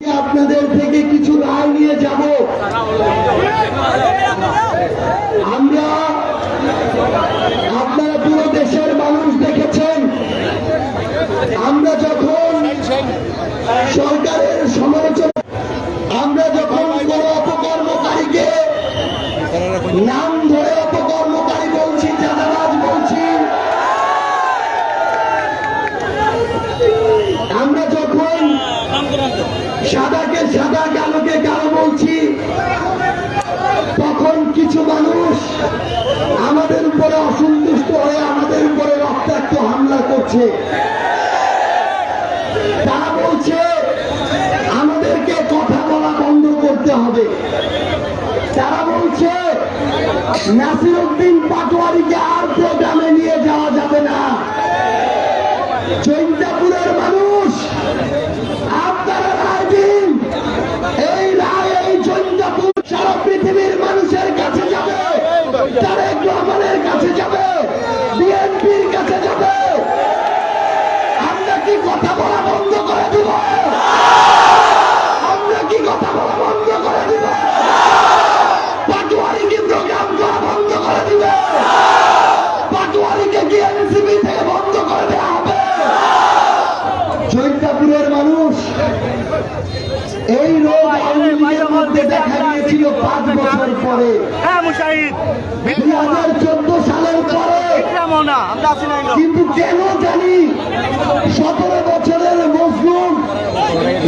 আপনাদের থেকে কিছু রায় নিয়ে যাব। আমরা আপনারা পুরো দেশের মানুষ দেখেছেন, আমরা যখন সরকারের সমালোচনা, আমরা যখন কোন অপকর্মকারীকে নাম ধরে অপকর্মকারী বলছি, চাঁদাবাজ বলছি, আমরা যখন সাদাকে সাদা কালোকে কালো বলছি, তখন কিছু মানুষ আমাদের উপরে অসন্তুষ্ট হয়ে আমাদের উপরে রক্তাক্ত হামলা করছে। তারা বলছে আমাদেরকে কথা বলা বন্ধ করতে হবে। তারা বলছে নাসিরউদ্দিন পাটোয়ারিকে আর প্রোগ্রামে নিয়ে যাওয়া যাবে না। জৈন্তাপুরের মানুষ, আপনারা রায় দিন। এই রায় এই জৈন্তাপুর সারা পৃথিবীর মানুষের কাছে যাবে, তারেক রহমানের কাছে যাবে, বিএনপির কাছে যাবে। আমরা কি কথা বলা বন্ধ করে দিব? আমরা কি কথা বলা বন্ধ করে দিব? পাটোয়ারি কি প্রোগ্রাম করা বন্ধ করে দিবে? পাটোয়ারিকে কি এনসিপি থেকে বন্ধ করে দেওয়া হবে? জৈন্তাপুরের মানুষ, এই রোগ আওয়ামী লীগের মধ্যে দেখা গিয়েছিল 5 বছর পরে, 2014 সালের পরে। কিন্তু কেন জানি 17 বছরের মজলুম,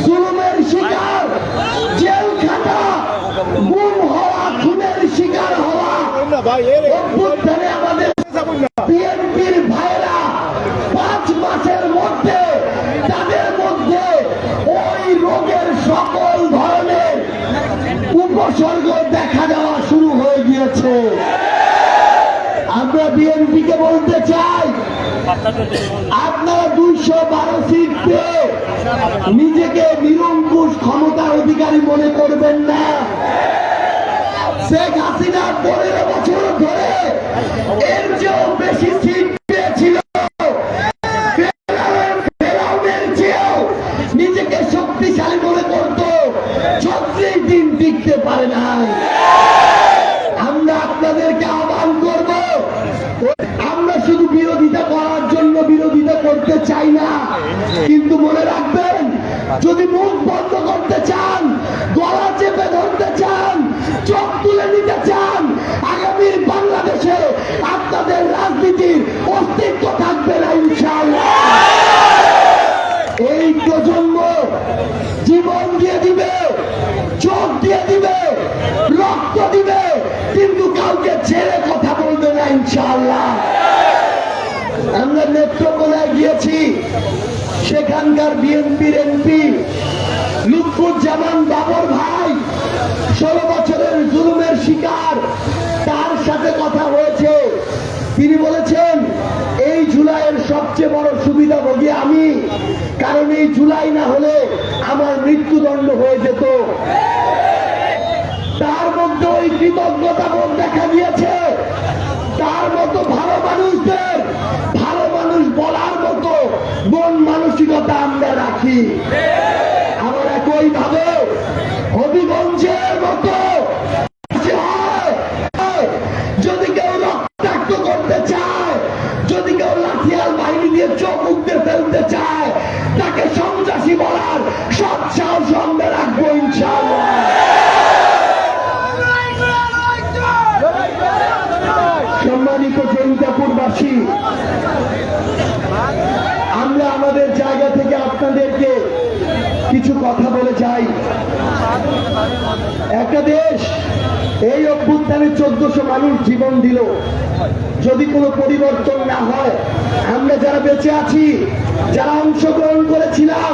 জুলুমের শিকার, জেল খাটা, গুম হওয়া, খুনের শিকার হওয়া, অভ্যুত্থানে আমাদের বিএনপির ভাইরা 5 মাসের মধ্যে তাদের মধ্যে ওই রোগের সকল ধরনের উপসর্গ দেখা দেওয়া শুরু হয়ে গিয়েছে। আমরা বিএনপিকে বলতে চাই, আপনারা 212 সিট পেয়ে নিজেকে নিরঙ্কুশ ক্ষমতার অধিকারী মনে করবেন না। শেখ হাসিনা 15 বছর ধরে এর চেয়েও বেশি সিট পেয়েছিল। ফেরাউনের চেয়েও নিজেকে শক্তিশালী মনে করত, 36 দিন টিকতে পারে নাই। আমরা আপনাদেরকে আহ্বান করব, আমরা শুধু বিরোধিতা করার জন্য বিরোধিতা করতে চাই না, কিন্তু মনে রাখবেন, যদি মুখ বন্ধ করতে চান, গলা চেপে ধরতে চান, চোখ তুলে নিতে চান, আগামীর বাংলাদেশে আপনাদের রাজনীতির অস্তিত্ব থাকবে না ইনশাআল্লাহ। এই প্রজন্ম জীবন দিয়ে দিবে, চোখ দিয়ে দিবে, রক্ত দিবে, কিন্তু কাউকে ছেড়ে কথা বলবে না ইনশাআল্লাহ। আমরা নেত্রকোনায় গিয়েছি, সেখানকার বিএনপির এমপি লুৎফুজ্জামান বাবর ভাই 16 বছরের জুলুমের শিকার, তার সাথে কথা হয়েছে। তিনি বলেছেন এই জুলাইয়ের সবচেয়ে বড় সুবিধাভোগী আমি, কারণ এই জুলাই না হলে আমার মৃত্যুদণ্ড হয়ে যেত। তার মধ্যে ওই কৃতজ্ঞতা বোধ দেখা দিয়েছে। তার মতো ভালো মানুষদের ভালো মানুষ বলার মতো মন মানসিকতা আমরা রাখি। আবার একই ভাবে হবিগঞ্জের মতো যদি কেউ রক্তাক্ত করতে চায়, যদি কেউ লাঠিয়াল বাহিনী দিয়ে চোখ উঠতে ফেলতে চায়, তাকে সন্ত্রাসী বলার সৎ সাহস আমরা রাখবো ইনশাআল্লাহ। সম্মানিত জৈন্তাপুরবাসী, আমরা আমাদের জায়গা থেকে আপনাদেরকে কিছু কথা বলে যাই। একটা দেশ এই অভ্যুত্থানে 1400 মানুষ জীবন দিল। যদি কোনো পরিবর্তন না হয়, আমরা যারা বেঁচে আছি, যারা অংশগ্রহণ করেছিলাম,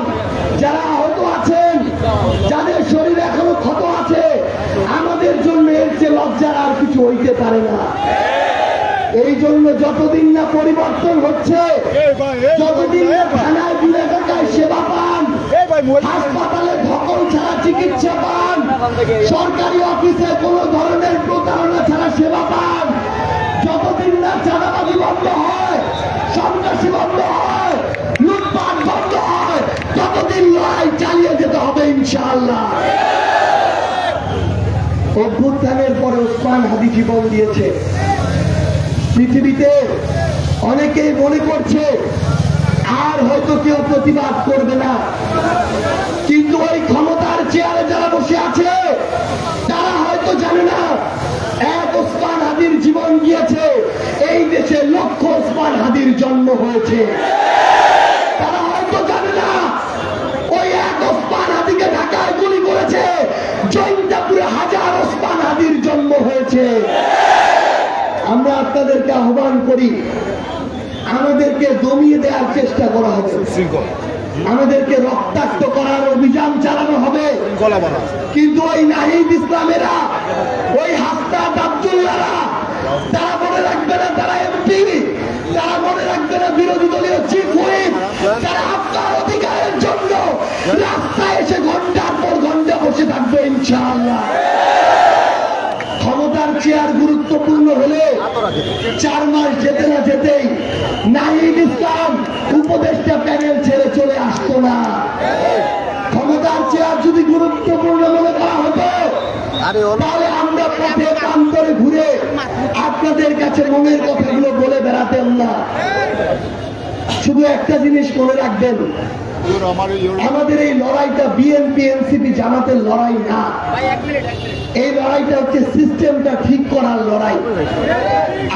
যারা আহত আছেন, যাদের শরীরে এখনো ক্ষত আছে, আমাদের জন্য এর চেয়ে লজ্জার আর কিছু হইতে পারে না। এই জন্য যতদিন না পরিবর্তন হচ্ছে, যতদিন না থানায় বিলেখায় সেবা পান, হাসপাতালে ধকল ছাড়া চিকিৎসা পান, সরকারি অফিসে কোনো ধরনের প্রতারণা ছাড়া সেবা পান, যতদিন না চাঁদাবাজি বন্ধ হয়, সন্ত্রাসী বন্ধ হয়, লুটপাট বন্ধ হয়, ততদিন লড়াই চালিয়ে যেতে যেতে হবে ইনশাআল্লাহ। অভ্যুত্থানের পরে ওসমান হাদি জীবন দিয়েছে। পৃথিবীতে অনেকেই মনে করছে আর হয়তো কেউ প্রতিবাদ করবে না, কিন্তু ওই ক্ষমতার চেয়ারে যারা বসে আছে তারা হয়তো জানে না এক ওসমান হাদির জীবন গিয়েছে, এই দেশে লক্ষ ওসমান হাদির জন্ম হয়েছে। তারা হয়তো জানে না ওই এক ওসমান হাদিকে ঢাকায় গুলি করেছে, জৈন্তাপুরে হাজার ওসমান হাদির জন্ম হয়েছে। আমরা আপনাদেরকে আহ্বান করি, আমাদেরকে দমিয়ে দেওয়ার চেষ্টা করা হবে, আমাদেরকে রক্তাক্ত করার অভিযান চালানো হবে, কিন্তু ওই নাহিদ ইসলামেরা, ওই হাসনাত আব্দুল্লাহরা, তারা মনে রাখবে না তারা এমপি, তারা মনে রাখবে না বিরোধী দলীয় চিফ হুইপ, তারা আপনার অধিকারের জন্য রাস্তায় এসে ঘন্টার পর ঘন্টা বসে থাকবে ইনশাআল্লাহ। ক্ষমতার চেয়ার গুরুত্বপূর্ণ হলে 4 মাস যেতে না যেতেই নাহিদ ইসলাম উপদেষ্টা প্যানেল ছেড়ে চলে আসতো না। ক্ষমতার চেয়ার যদি গুরুত্বপূর্ণ মনে করা হতো তাহলে আমরা পথে প্রান্তরে ঘুরে আপনাদের কাছে মনের কথাগুলো বলে বেড়াতেন না। শুধু একটা জিনিস মনে রাখবেন, আমাদের এই লড়াইটা বিএনপি এনসিপি জামাতের লড়াই না, এই লড়াইটা হচ্ছে সিস্টেমটা ঠিক করার লড়াই।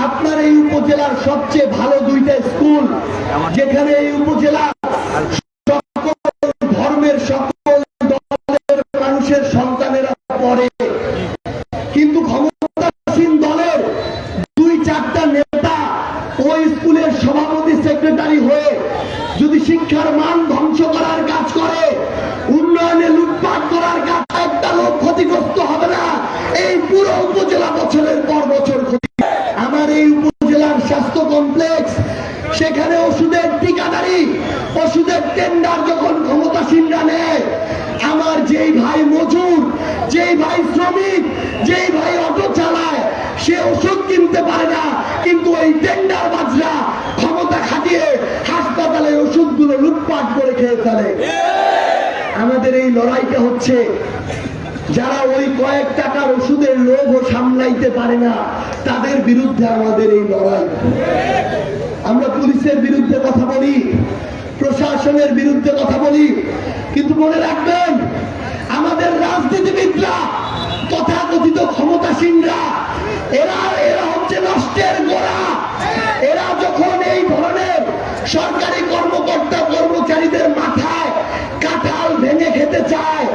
আপনার এই উপজেলার সবচেয়ে ভালো 2টা স্কুল, যেখানে এই উপজেলা সকল ধর্মের সকল দলের মানুষের সন্তানেরা পড়ে, কিন্তু ক্ষমতাসীন দলের 2-4টা নেতা ওই স্কুলের সভাপতি সেক্রেটারি হয়ে যদি শিক্ষার মান ধ্বংস করার কাজ করে, উন্নয়নে লুটপাট করার কাজ, একটা লোক ক্ষতিগ্রস্ত হবে না, এই পুরো উপজেলা বছরের পর বছর ক্ষতি। আমার এই উপজেলার স্বাস্থ্য কমপ্লেক্স, সেখানে ওষুধের ঠিকাদারি, ওষুধের টেন্ডার যখন ক্ষমতাসীনরা নেয়, আমার যেই ভাই মজুর, যেই ভাই শ্রমিক, যেই ভাই অটো চালায়, সে ওষুধ কিনতে পারে না, কিন্তু এই টেন্ডার বাজরা ক্ষমতা খাটিয়ে হাসপাতালের ওষুধগুলো লুটপাট করে খেয়ে ফেলে। আমাদের এই লড়াইটা হচ্ছে যারা ওই কয়েক টাকার ওষুধের লোভও সামলাইতে পারে না, তাদের বিরুদ্ধে আমাদের এই লড়াই। আমরা পুলিশের বিরুদ্ধে কথা বলি, প্রশাসনের বিরুদ্ধে কথা বলি, কিন্তু মনে রাখবেন আমাদের রাজনীতিবিদরা, তথাকথিত ক্ষমতাসীনরা, এরা হচ্ছে নষ্টের গোড়া। এরা যখন এই ধরনের সরকারি কর্মকর্তা কর্মচারীদের মাথায় কাঁঠাল ভেঙে খেতে চায়,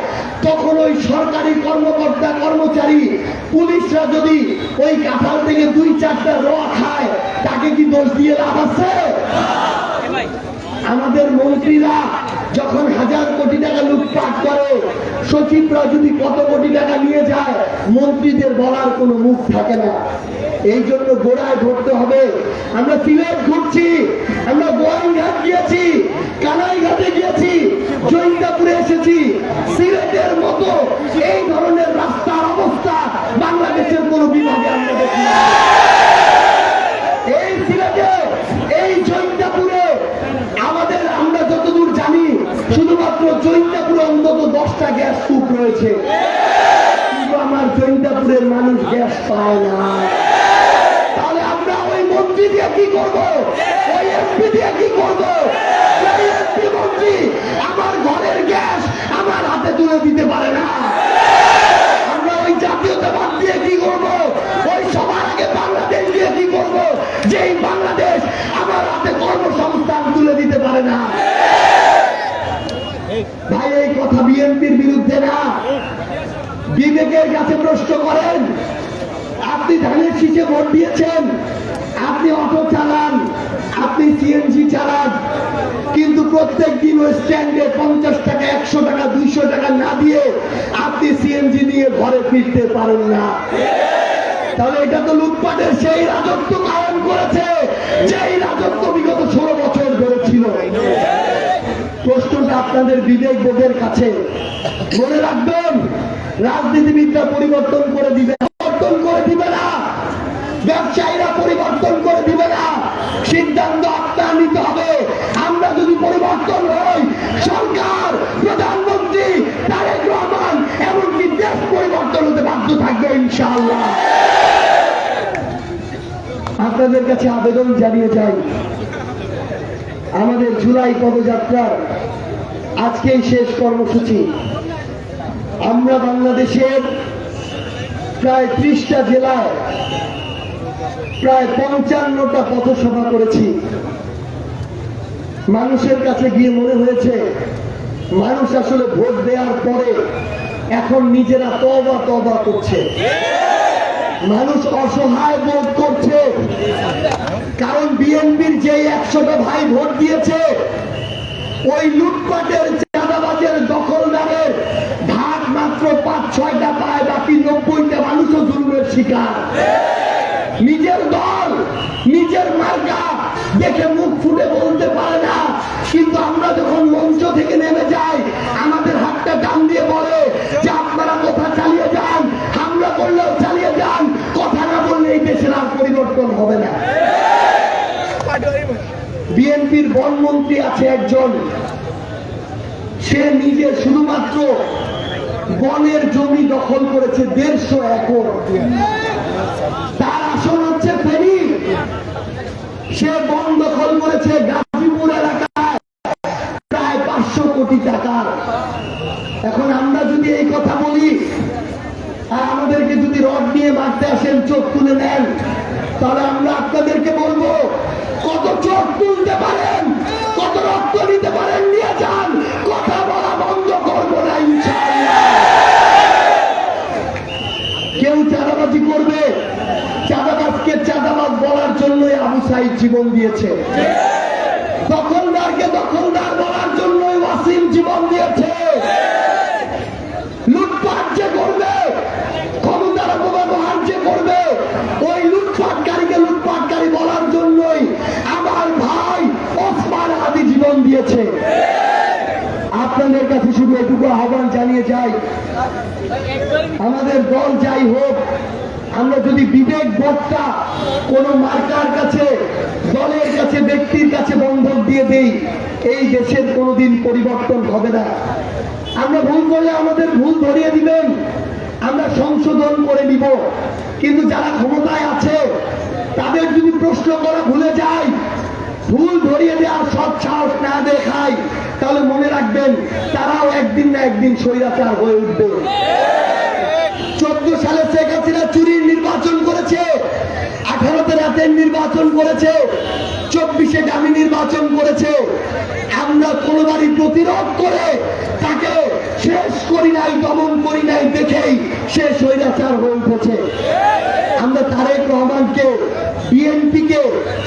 তখন ওই সরকারি কর্মকর্তা কর্মচারী পুলিশরা যদি ওই কাঁঠাল থেকে 2-4টা রোয়া খায়, তাকে কি দোষ দিয়ে লাভ আছে? আমাদের মন্ত্রীরা যখন 1000 কোটি টাকা লুটপাট করে, সচিবরা যদি কত কোটি টাকা নিয়ে যায়, মন্ত্রীদের বলার কোনো মুখ থাকে না। এই জন্য গোড়ায় ধরতে হবে। আমরা সিলেট ঘুরছি, আমরা গোয়াইনঘাট গিয়েছি, কানাইঘাটে গিয়েছি, জৈন্তাপুরে এসেছি। সিলেটের মতো এই ধরনের রাস্তার অবস্থা বাংলাদেশের কোন বিভাগে আমরা দেখি না। এই সিলেটে, এই জৈন্তাপুরে আমাদের, আমরা যতদূর জানি, শুধুমাত্র জৈন্তাপুরে অন্তত 10টা গ্যাস কূপ রয়েছে, কিন্তু আমার জৈন্তাপুরের মানুষ গ্যাস পায় না। তাহলে আমরা ওই মন্ত্রী দিয়ে কি করবো? ওই এমপি দিয়ে কি করবো? সেই এমপি মন্ত্রী আমার ঘরের গ্যাস আমার হাতে তুলে দিতে পারে না। আমরা ওই জাতীয়তাবাদ দিয়ে কি করবো? ওই সবার আগে বাংলাদেশ দিয়ে কি করবো? যেই বাংলাদেশ আমার হাতে কর্মসংস্থান তুলে দিতে পারে না। ভাই, এই কথা বিএনপির বিরুদ্ধে না, বিবেকের কাছে প্রশ্ন করেন। আপনি ধানের শীষে ভোট দিয়েছেন, আপনি অটো চালান, আপনি সিএনজি চালান, কিন্তু প্রত্যেক দিন ওই স্ট্যান্ডে 50 টাকা, 100 টাকা, 200 টাকা না দিয়ে আপনি সিএনজি নিয়ে ঘরে ফিরতে পারেন না। তাহলে এটা তো লুটপাটের সেই রাজত্ব কায়েম করেছে, যেই রাজত্ব বিগত 16 বছর ধরে ছিল। প্রশ্নটা আপনাদের বিবেক বোধের কাছে। মনে রাখবেন, রাজনীতিবিদরা পরিবর্তন করে দিবে, পরিবর্তন করে দিবে না, ব্যবসায়ীরা পরিবর্তন করে দিবে না। সিদ্ধান্ত আপনার নিতে হবে। আমরা যদি পরিবর্তন হই, সরকার, প্রধানমন্ত্রী প্রধানমন্ত্রী তারেক রহমান এমনকি দেশ পরিবর্তন হতে বাধ্য থাকবে ইনশাআল্লাহ। আপনাদের কাছে আবেদন জানিয়ে যাই, আমাদের জুলাই পদযাত্রার আজকেই শেষ কর্মসূচি। আমরা বাংলাদেশের প্রায় 30টা জেলায় প্রায় 55টা পথসভা করেছি। মানুষের কাছে গিয়ে মনে হয়েছে মানুষ আসলে ভোট দেওয়ার পরে এখন নিজেরা তওবা তওবা করছে, মানুষ অসহায় বোধ করছে। কারণ বিএনপির যে 100টা ভাই ভোট দিয়েছে, ওই লুটপাটের, চাঁদাবাজের, দখলদারের ভাগ মাত্র 5-6টা পায়, বাকি 90টা মানুষও জুলুমের শিকার। নিজের দল, নিজের মার্কা দেখে মুখ ফুটে বলতে পারে না, কিন্তু আমরা যখন মঞ্চ থেকে নেমে যাই আমাদের হাতটা টান দিয়ে বলে যে আপনারা কথা চালিয়ে যান, হামলা করলেও চালিয়ে যান, কথা না বললে এই দেশের আর পরিবর্তন হবে না। বিএনপির বনমন্ত্রী আছে একজন, সে নিজে শুধুমাত্র বনের জমি দখল করেছে 150 একর। তার আসন হচ্ছে ফেনী। সে বন দখল করেছে গাজীপুর এলাকায় প্রায় 500 কোটি টাকার। এখন আমরা যদি এই কথা বলি আর আমাদেরকে যদি রড নিয়ে মারতে আসেন, চোখ তুলে নেন, তাহলে আমরা আপনাদেরকে বলবো কত চোখ তুলতে পারেন, কত রক্ত নিতে পারেন, নিয়ে যান, কথা বলা বন্ধ করবো না ইনশাআল্লাহ। কেউ চাঁদাবাজি করবে, চাঁদাবাজকে চাঁদাবাজ বলার জন্যই আবু সাইদ জীবন দিয়েছে, দখলদারকে দখলদার বলার জন্যই ওয়াসিম জীবন দিয়েছে। লুটপাট যে করবে, ক্ষমতার অপব্যবহার যে করবে, ওই লুটপাটকারীকে লুটপাটকারী বলার জন্যই আমার ভাই ওসমান হাদি জীবন দিয়েছে। আপনাদের কাছে শুধু এটুকু আহ্বান জানিয়ে যাই, আমাদের দল যাই হোক, আমরা যদি বিবেক বোধটা কোন মার্কার কাছে, দলের কাছে, ব্যক্তির কাছে বন্ধক দিয়ে দেই, এই দেশের কোনোদিন পরিবর্তন হবে না। আমরা ভুল করলে আমাদের ভুল ধরিয়ে দিবেন, আমরা সংশোধন করে নিব, কিন্তু যারা ক্ষমতায় আছে তাদের যদি প্রশ্ন করা ভুলে যায়, ভুল ধরিয়ে দেওয়ার সৎ সাহস না দেখায়, তাহলে মনে রাখবেন তারাও একদিন না একদিন স্বৈরাচার হয়ে উঠবে। 14 সালে শেখ হাসিনা চুরির নির্বাচন করেছে, 18তে রাতের নির্বাচন করেছে, 24-এ দামি নির্বাচন করেছে। আমরা কোনোবারই প্রতিরোধ করে তাকে শেষ করি নাই, দমন করি নাই, দেখেই সে স্বৈরাচার হয়ে উঠেছে। আমরা তারেক রহমানকে, বিএনপিকে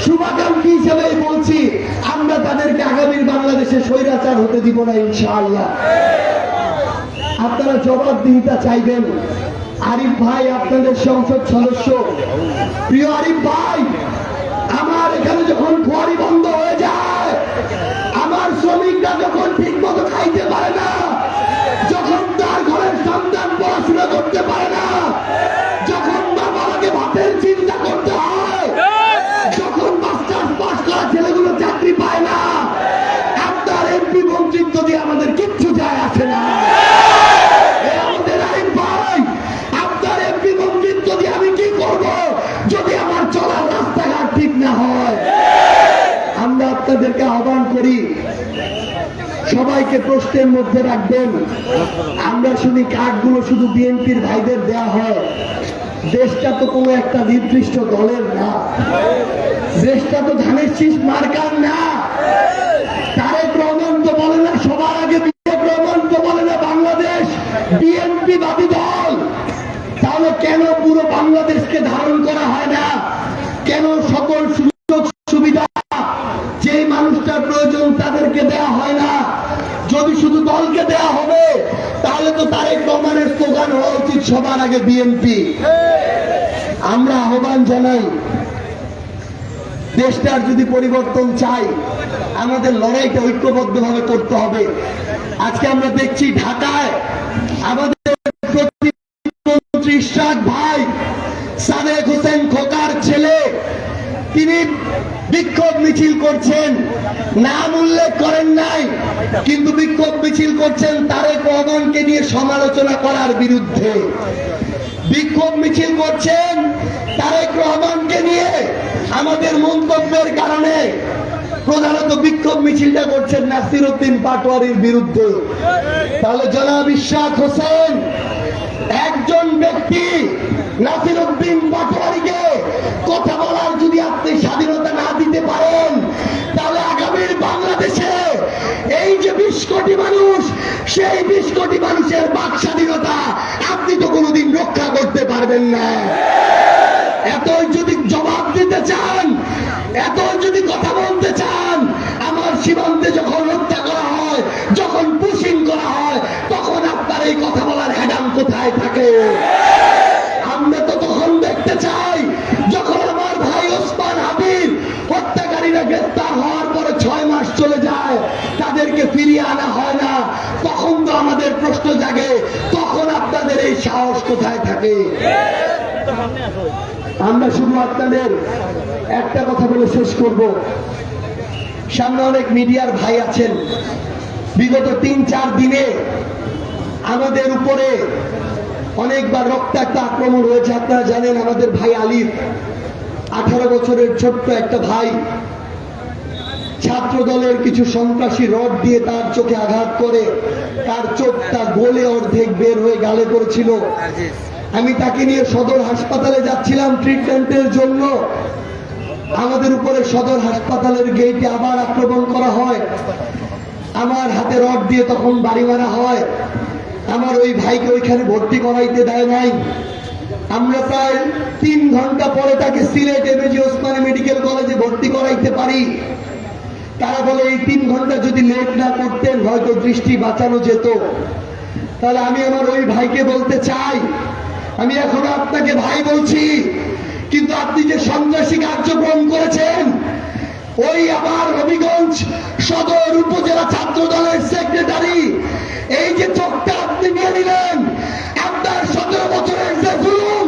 শুভাকাঙ্ক্ষী হিসেবেই বলছি, আমরা তাদেরকে আগামীর বাংলাদেশে স্বৈরাচার হতে দিব না ইনশাআল্লাহ। আপনারা জবাবদিহিতা চাইবেন। আরিফ ভাই আপনাদের সংসদ সদস্য, প্রিয় আরিফ ভাই, আমার এখানে যখন খোয়ারি বন্ধ হয়ে যায়, আমার শ্রমিকরা যখন ঠিক মতো খাইতে পারে না, যখন তার ঘরের সন্তান পড়াশোনা করতে পারে না, যখন বাবাকে ভাতের চিন্তা করতে হয়, যখন মাস্টার্স পাস করা ছেলেগুলো চাকরি পায় না, আপনার এমপি মন্ত্রিত্ব দিয়ে আমাদের কিচ্ছু যায় আসে না। আমাদের আইন ভাই, আপনার এমপি মন্ত্রিত্ব দিয়ে আমি কি করব যদি আমার চলার রাস্তাঘাট ঠিক না হয়? আমরা আপনাদেরকে আহ্বান করি, সবাইকে প্রশ্নের মধ্যে রাখবেন। আমরা শুনি কার্ডগুলো শুধু বিএনপির ভাইদের দেয়া হয়। দেশটা তো কোনো একটা নির্দিষ্ট দলের না, দেশটা তো ধানের শীষ মার্কার না। তারেক রহমান তো বলে না সবার আগে, তারেক রহমান তো বলে না বাংলাদেশ বিএনপি বাদী দল। তাহলে কেন পুরো বাংলাদেশকে ধারণ করা হয় না? কেন সকল সুযোগ সুবিধা যেই মানুষটার প্রয়োজন তাদেরকে দেয়া হয় না? যদি শুধু দলকে দেয়া হবে তাহলে তো তারেক রহমানের স্লোগান হওয়া উচিত সবার আগে বিএনপি। আমরা আহ্বান জানাই, দেশটার যদি পরিবর্তন চাই আমাদের লড়াইটা ঐক্যবদ্ধভাবে করতে হবে। আজকে আমরা দেখছি ঢাকায় আমাদের প্রতিমন্ত্রী ইশরাক ভাই, সাদেক হোসেন খোকার ছেলে, তিনি বিক্ষোভ মিছিল করছেন, নাম উল্লেখ করেন নাই, কিন্তু বিক্ষোভ মিছিল করছেন তারেক রহমানকে নিয়ে সমালোচনা করার বিরুদ্ধে। বিক্ষোভ মিছিল করছেন তারেক রহমানকে নিয়ে আমাদের মন্তব্যের কারণে। প্রধানত বিক্ষোভ মিছিলটা করছেন নাসির উদ্দিন পাটোয়ারির বিরুদ্ধে। তাহলে জনাব ইশরাক হোসেন, একজন ব্যক্তি নাসির উদ্দিন পাটোয়ারিকে কথা বলার যদি আপনি স্বাধীনতা না দিতে পারেন, তাহলে আগামীর বাংলাদেশে এই যে 20 কোটি মানুষ, সেই 20 কোটি মানুষের বাক স্বাধীনতা আপনি তো কোনোদিন রক্ষা করতে পারবেন না। এতই যদি জবাব দিতে চান, এতই যদি কথা বলতে চান, আমার সীমান্তে যখন হত্যা করা হয়, যখন পুশিং করা হয়, তখন আপনার এই কথা বলার হ্যাডাম কোথায় থাকে? আমরা তো তখন দেখতে চাই যখন আমার ভাই ওসমান হাদির হত্যাকারীরা গ্রেফতার হওয়ার পরে 6 মাস চলে যায়, তাদেরকে ফিরিয়ে আনা হয় না। তখন তো আমাদের প্রশ্ন জাগে, তখন আপনাদের এই সাহস কোথায় থাকে? আমরা শুধু আপনাদের একটা কথা বলে শেষ করব। সামনে অনেক মিডিয়ার ভাই আছেন। বিগত 3-4 দিনে আমাদের উপরে অনেকবার রক্তাক্ত আক্রমণ হয়েছে। আপনারা জানেন আমাদের ভাই আলিফ, 18 বছরের ছোট্ট একটা ভাই, ছাত্র দলের কিছু সন্ত্রাসী রড দিয়ে তার চোখে আঘাত করে তার চোখটা গলে অর্ধেক বের হয়ে গালে পড়েছিল। আমি তাকে নিয়ে সদর হাসপাতালে যাচ্ছিলাম ট্রিটমেন্টের জন্য। আমাদের উপরে সদর হাসপাতালের গেটে আবার আক্রমণ করা হয়, আমার হাতে রড দিয়ে তখন বাড়ি মারা হয়। আমার ওই ভাইকে ওইখানে ভর্তি করাইতে দেয় নাই। আমরা প্রায় 3 ঘন্টা পরে তাকে সিলেট এমএজি ওসমানী মেডিকেল কলেজে ভর্তি করাইতে পারি। তারা বলে এই 3 ঘন্টা যদি লেট না করতেন হয়তো দৃষ্টি বাঁচানো যেত। তাহলে আমি আমার ওই ভাইকে বলতে চাই, আমি এখনো আপনাকে ভাই বলছি, কিন্তু আপনি যে সন্ত্রাসী কার্যক্রম করেছেন, ওই আবার হবিগঞ্জ সদর উপজেলা ছাত্র দলের সেক্রেটারি, এই যে চোখটা আপনি নিয়ে নিলেন, আপনার 17 বছরের যে জুলুম,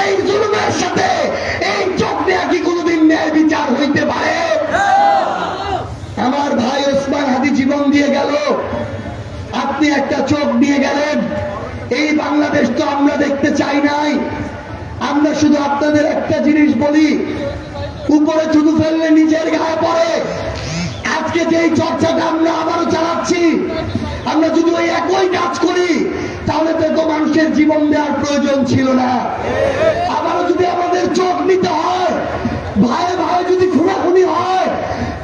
এই জুলুমের সাথে এই চোখ নিয়ে কি কোনোদিন ন্যায় বিচার হইতে পারে? আমার ভাই ওসমান হাদি জীবন দিয়ে গেল, আপনি একটা চোখ নিয়ে গেলেন। এই বাংলাদেশ তো আমরা দেখতে চাই নাই। আমরা শুধু আপনাদের একটা জিনিস বলি, উপরে থুতু ফেললে নিজের গায়ে পড়ে। আজকে যে চর্চাটা আমরা আবারও চালাচ্ছি, আমরা যদি ওই একই কাজ করি তাহলে তো মানুষের জীবন দেওয়ার প্রয়োজন ছিল না। আবারও যদি আমাদের চোখ নিতে হয়, ভাইয়ে ভাইয়ে যদি খুনাখুনি হয়,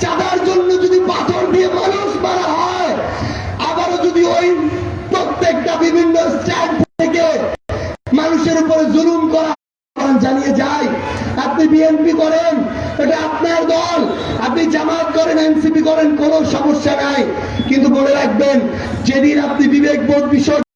চাঁদার জন্য যদি পাথর দিয়ে মানুষ মারা হয়, আবারও যদি ওই প্রত্যেকটা বিভিন্ন স্ট্যান্ড থেকে মানুষের উপরে জুলুম করা জানিয়ে যায়। আপনি বিএনপি করেন, এটা আপনার দল, আপনি জামাত করেন, এনসিপি করেন, কোনো সমস্যা নাই, কিন্তু মনে রাখবেন যেদিন আপনি বিবেকবোধ বিষয়